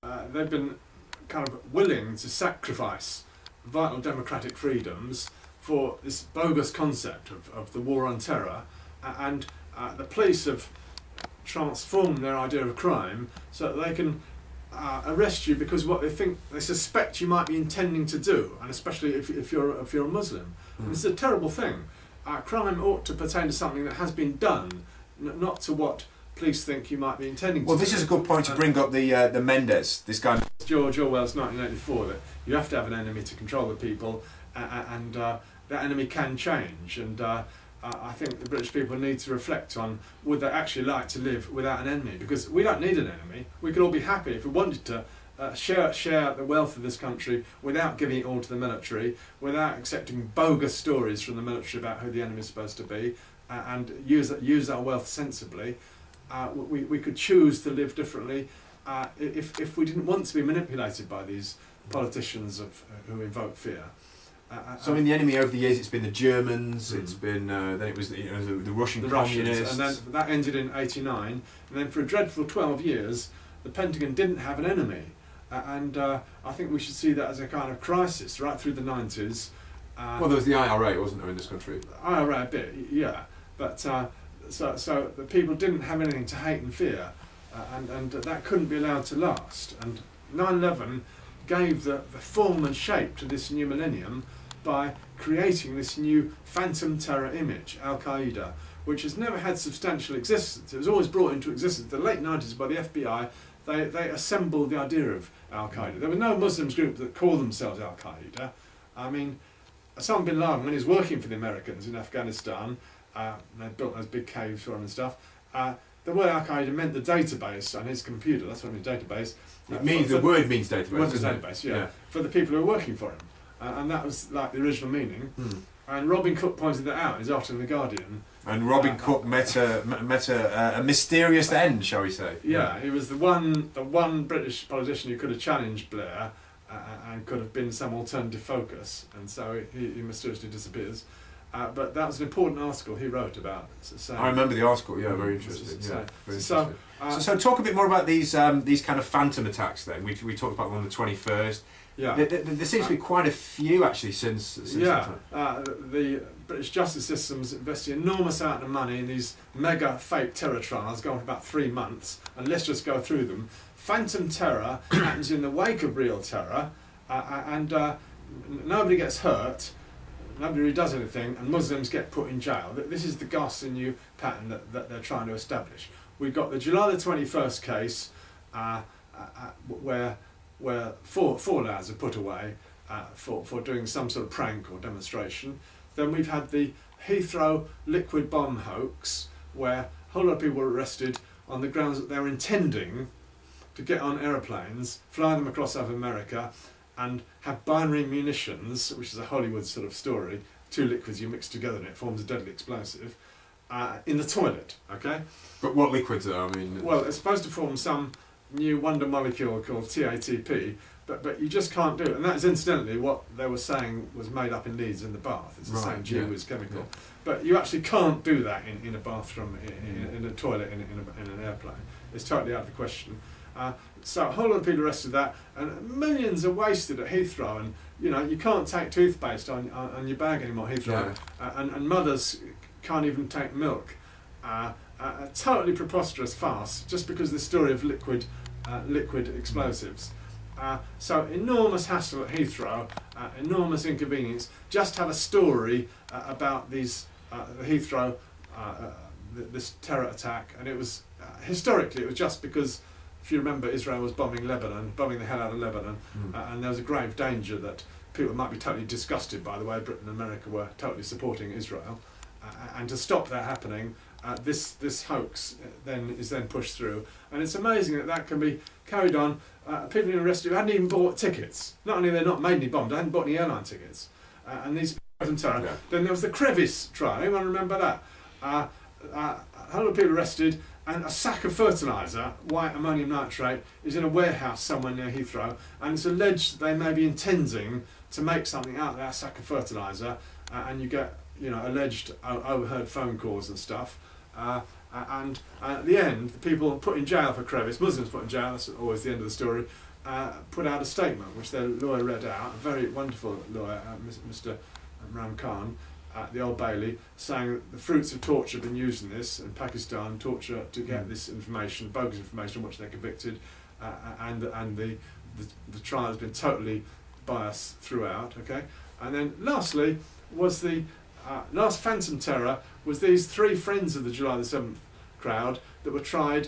they've been kind of willing to sacrifice vital democratic freedoms for this bogus concept of the war on terror, and the police have transformed their idea of crime so that they can arrest you because what they suspect you might be intending to do, and especially if you're a Muslim. And this is a terrible thing. Crime ought to pertain to something that has been done, not to what police think you might be intending to do. Well, this is a good point to bring up the Mendes, this guy. George Orwell's 1984, that you have to have an enemy to control the people, and that enemy can change. And I think the British people need to reflect on, would they actually like to live without an enemy? Because we don't need an enemy. We could all be happy if we wanted to share the wealth of this country without giving it all to the military, without accepting bogus stories from the military about who the enemy is supposed to be, and use our wealth sensibly. We could choose to live differently if we didn't want to be manipulated by these politicians who invoke fear. So I mean, the enemy over the years, it's been the Germans, it's been then it was the Russian communists, and then that ended in '89, and then for a dreadful 12 years the Pentagon didn't have an enemy, and I think we should see that as a kind of crisis right through the '90s. Well, there was the IRA, wasn't there, in this country? IRA a bit, yeah, but so the people didn't have anything to hate and fear, and that couldn't be allowed to last. And 9/11 gave the form and shape to this new millennium by creating this new phantom terror image, Al-Qaeda, which has never had substantial existence. It was always brought into existence in the late 90s by the FBI. They assembled the idea of Al-Qaeda. There was no Muslims group that called themselves Al-Qaeda. I mean, Osama bin Laden, when he was working for the Americans in Afghanistan, they built those big caves for him and stuff, the word Al-Qaeda meant the database on his computer. That's what I mean, database. It means, the word means database. Word is database, yeah, for the people who were working for him. And that was like the original meaning. And Robin Cook pointed that out in his article in The Guardian. And Robin Cook met a mysterious end, shall we say? Yeah, he was the one British politician who could have challenged Blair and could have been some alternative focus, and so he mysteriously disappears. But that was an important article he wrote about. I remember the article. Yeah, very interesting. So talk a bit more about these kind of phantom attacks. Then we talked about one on the 21st. Yeah, there seems to be quite a few actually since that time. The British justice system's investing an enormous amount of money in these mega fake terror trials, going for about 3 months, and let's just go through them. Phantom terror happens in the wake of real terror, and nobody gets hurt. Nobody really does anything, and Muslims get put in jail. This is the ghastly new pattern that they're trying to establish. We've got the July the 21st case, where four lads are put away for doing some sort of prank or demonstration. Then we've had the Heathrow liquid bomb hoax, where a whole lot of people were arrested on the grounds that they were intending to get on aeroplanes, fly them across South America, and have binary munitions, which is a Hollywood sort of story, 2 liquids you mix together and it forms a deadly explosive, in the toilet, okay? But what liquids are, I mean? Well, it's supposed to form some new wonder molecule called TATP, but you just can't do it. And that is incidentally what they were saying was made up in Leeds in the bath. It's the same gee-whiz chemical. Yeah. But you actually can't do that in a bathroom, in a toilet, in an airplane. It's totally out of the question. So a whole lot of people arrested that, and millions are wasted at Heathrow, and you can't take toothpaste on your bag anymore at Heathrow, and mothers can't even take milk. A totally preposterous farce, just because of the story of liquid explosives. So enormous hassle at Heathrow, enormous inconvenience. Just have a story about these Heathrow, this terror attack, and it was historically it was just because, if you remember, Israel was bombing the hell out of Lebanon, and there was a grave danger that people might be totally disgusted by the way Britain and America were totally supporting Israel, and to stop that happening, this hoax is then pushed through, and it's amazing that can be carried on. People in arrested who hadn't even bought tickets. Not only they're not made any bombs, they hadn't bought any airline tickets, and these terror. Yeah. Then there was the crevice trial. Anyone remember that? A whole lot of people arrested, and a sack of fertiliser, white ammonium nitrate, is in a warehouse somewhere near Heathrow, and it's alleged they may be intending to make something out of that sack of fertiliser, and you get alleged overheard phone calls and stuff, and at the end, the people put in jail for crevice, Muslims put in jail, that's always the end of the story, put out a statement which their lawyer read out, a very wonderful lawyer, Mr. Imran Khan, at the Old Bailey, saying that the fruits of torture have been used in this, in Pakistan, torture to get this information, bogus information on which they're convicted, and the trial has been totally biased throughout, okay? And then lastly was the last phantom terror was these 3 friends of the July the 7th crowd that were tried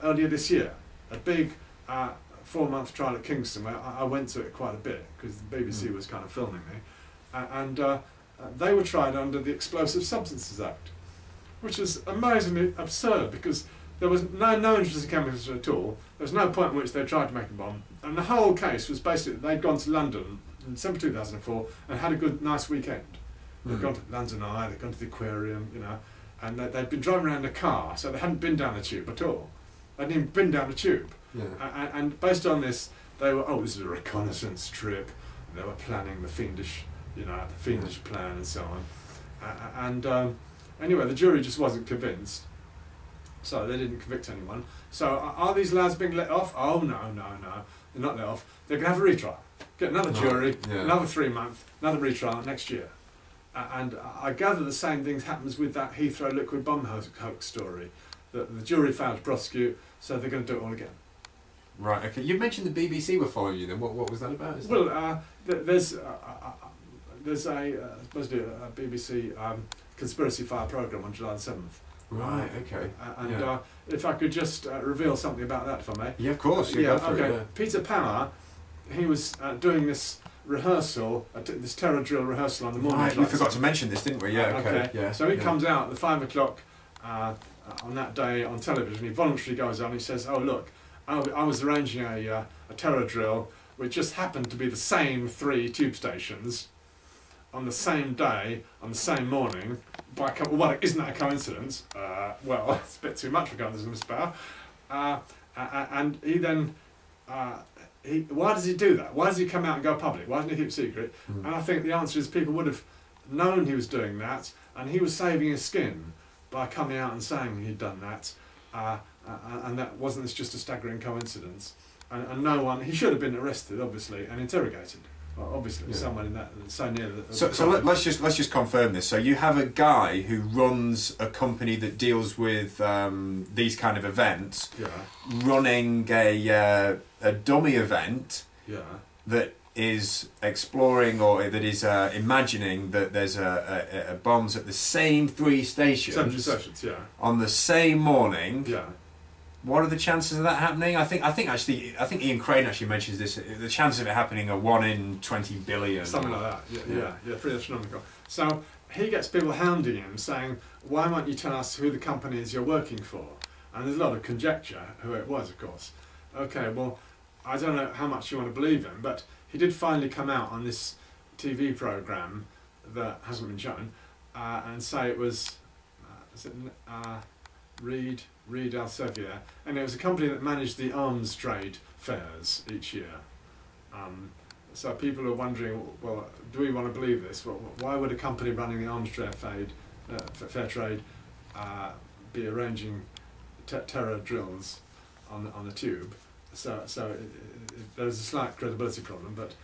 earlier this year. A big 4-month trial at Kingston, where I went to it quite a bit because the BBC was kind of filming me, and they were tried under the Explosive Substances Act, which is amazingly absurd because there was no interest in chemicals at all. There was no point in which they tried to make a bomb, and the whole case was basically they'd gone to London in December 2004 and had a nice weekend. They'd gone to London Eye, they'd gone to the aquarium, you know, and they'd been driving around in a car, so they hadn't been down the tube at all. They hadn't even been down the tube. Yeah. And based on this, they were, this is a reconnaissance trip. They were planning the fiendish plan and so on. Anyway, the jury just wasn't convinced, so they didn't convict anyone. So are these lads being let off? Oh no, they're not let off. They're going to have a retrial, get another jury, another 3 month, another retrial next year. And I gather the same thing happens with that Heathrow liquid bomb hoax story. That the jury failed to prosecute, so they're going to do it all again. Right. Okay. You mentioned the BBC were following you. Then what was that about? There's supposed to be a BBC conspiracy file programme on July the 7th. Right. Okay. And if I could just reveal something about that, if I may. Yeah, of course. Okay. Peter Power, he was doing this rehearsal, this terror drill rehearsal on the morning. Right, we forgot to mention this, didn't we? Yeah, okay. Yeah, so he comes out at 5 o'clock on that day on television. He voluntarily goes on. He says, "Oh look, I was arranging a terror drill, which just happened to be the same 3 tube stations on the same day on the same morning. Well, isn't that a coincidence? Well, it's a bit too much for coincidence, Mr. Power." And he then. Why does he do that? Why does he come out and go public? Why doesn't he keep it secret? And I think the answer is people would have known he was doing that, and he was saving his skin by coming out and saying he'd done that, and that wasn't just a staggering coincidence. And no one, he should have been arrested, obviously, and interrogated. Well, obviously, someone in that so near. So let's just confirm this. So you have a guy who runs a company that deals with these kind of events, running a dummy event that is exploring or that is imagining that there's a bombs at the same 3 stations on the same morning. What are the chances of that happening? I think Ian Crane actually mentions this. The chances of it happening are 1 in 20 billion. Something like that. Yeah, pretty astronomical. So he gets people hounding him, saying, "Why won't you tell us who the company is you're working for?" And there's a lot of conjecture who it was, of course. Okay, well, I don't know how much you want to believe him, but he did finally come out on this TV programme that hasn't been shown and say it was Reed Elsevier, and it was a company that managed the arms trade fairs each year. So people are wondering, well, do we want to believe this? Well, why would a company running the arms trade fair trade be arranging terror drills on the tube? So there's a slight credibility problem, but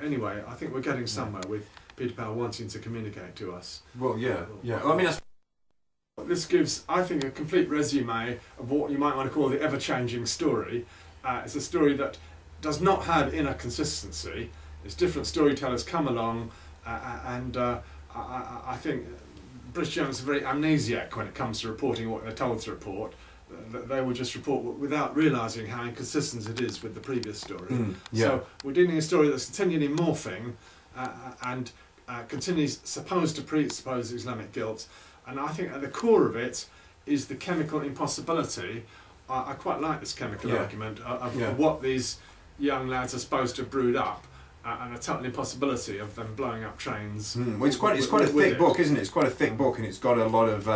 anyway, I think we're getting somewhere with Peter Power wanting to communicate to us. Well, yeah. Well, I mean, this gives, I think, a complete resume of what you might want to call the ever-changing story. It's a story that does not have inner consistency. It's different storytellers come along, and I think British journalists are very amnesiac when it comes to reporting what they're told to report. They will just report without realising how inconsistent it is with the previous story. So we're dealing with a story that's continually morphing and continues supposed to presuppose Islamic guilt. And I think at the core of it is the chemical impossibility. I quite like this chemical argument of what these young lads are supposed to have brewed up, and the total impossibility of them blowing up trains. Well, it's quite a thick book, isn't it? It's quite a thick book, and it's got a lot of,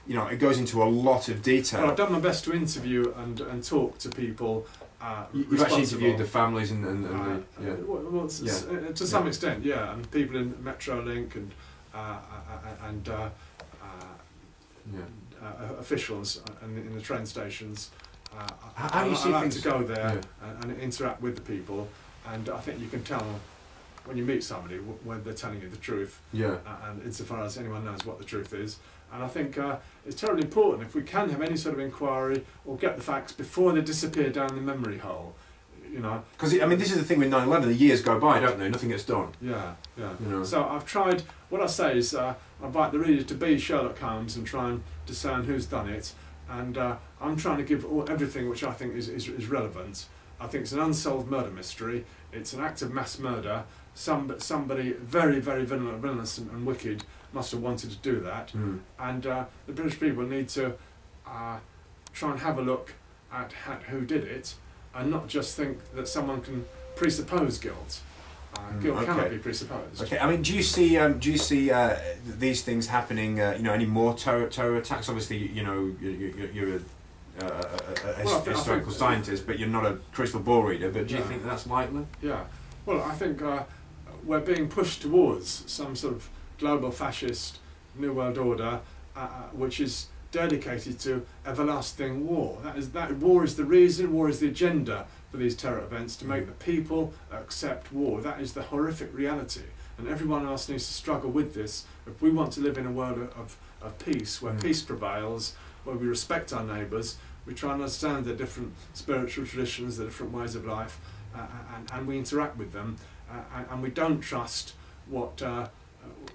it goes into a lot of detail. Well, I've done my best to interview and talk to people. You've actually interviewed the families and to some extent, and people in Metrolink and officials in the train stations. How do you see things? To go there and interact with the people, and I think you can tell when you meet somebody when they're telling you the truth. And insofar as anyone knows what the truth is, and I think it's terribly important if we can have any sort of inquiry or get the facts before they disappear down the memory hole. You know, because I mean, this is the thing with 9/11. The years go by, don't they? Nothing gets done. You know. So I've tried. What I say is, I invite the reader to be Sherlock Holmes and try and discern who's done it. And I'm trying to give everything which I think is relevant. I think it's an unsolved murder mystery. It's an act of mass murder. Somebody very, very villainous and wicked must have wanted to do that. And the British people need to try and have a look at who did it, and not just think that someone can presuppose guilt. Guilt cannot be presupposed. Okay, I mean, do you see these things happening? You know, any more terror attacks? Obviously, you know, you're a historical scientist, but you're not a crystal ball reader. But do you think that's likely? Yeah. Well, I think we're being pushed towards some sort of global fascist New World Order, which is dedicated to everlasting war. That war is the reason, war is the agenda for these terror events, to make the people accept war. That is the horrific reality, and everyone else needs to struggle with this if we want to live in a world of peace, where peace prevails, where we respect our neighbours, we try and understand their different spiritual traditions, their different ways of life, and we interact with them, and we don't trust what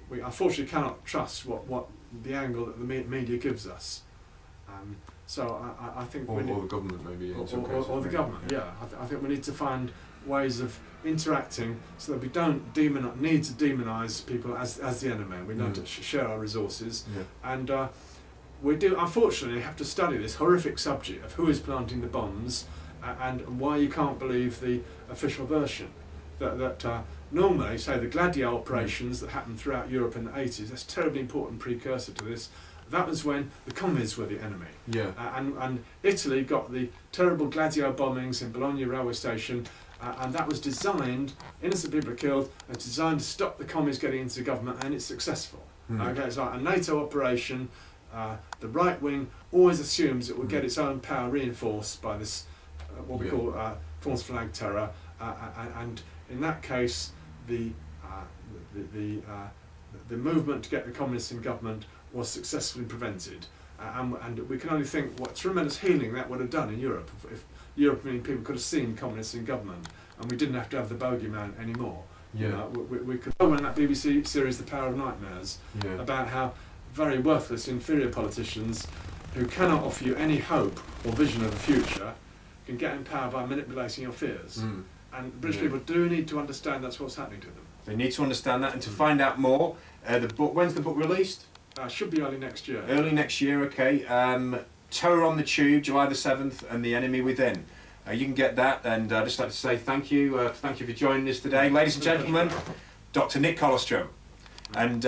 we unfortunately cannot trust what the angle that the media gives us. So I think or the government maybe in some cases. Or the government, yeah. I think we need to find ways of interacting so that we don't need to demonise people as the enemy. We need to share our resources, and we do unfortunately have to study this horrific subject of who is planting the bombs, and why you can't believe the official version. That normally, say, the Gladio operations that happened throughout Europe in the 80s, that's a terribly important precursor to this. That was when the communists were the enemy. And Italy got the terrible Gladio bombings in Bologna railway station, and that was designed, innocent people are killed, it's designed to stop the communists getting into government, and it's successful. Okay, it's like a NATO operation. The right wing always assumes it will get its own power reinforced by this, what we call false flag terror, and in that case, the movement to get the communists in government was successfully prevented, and we can only think what tremendous healing that would have done in Europe if European people could have seen communists in government, and we didn't have to have the bogeyman anymore. You know, we could go in that BBC series The Power of Nightmares about how very worthless, inferior politicians who cannot offer you any hope or vision of the future can get in power by manipulating your fears. And British people do need to understand that's what's happening to them. They need to understand that, and to find out more, the book. When's the book released? Should be early next year. Early next year, okay. Terror on the Tube, July the 7th, and The Enemy Within. You can get that, and I'd just like to say thank you. Thank you for joining us today, ladies and gentlemen. Dr. Nick Kollerstrom, and.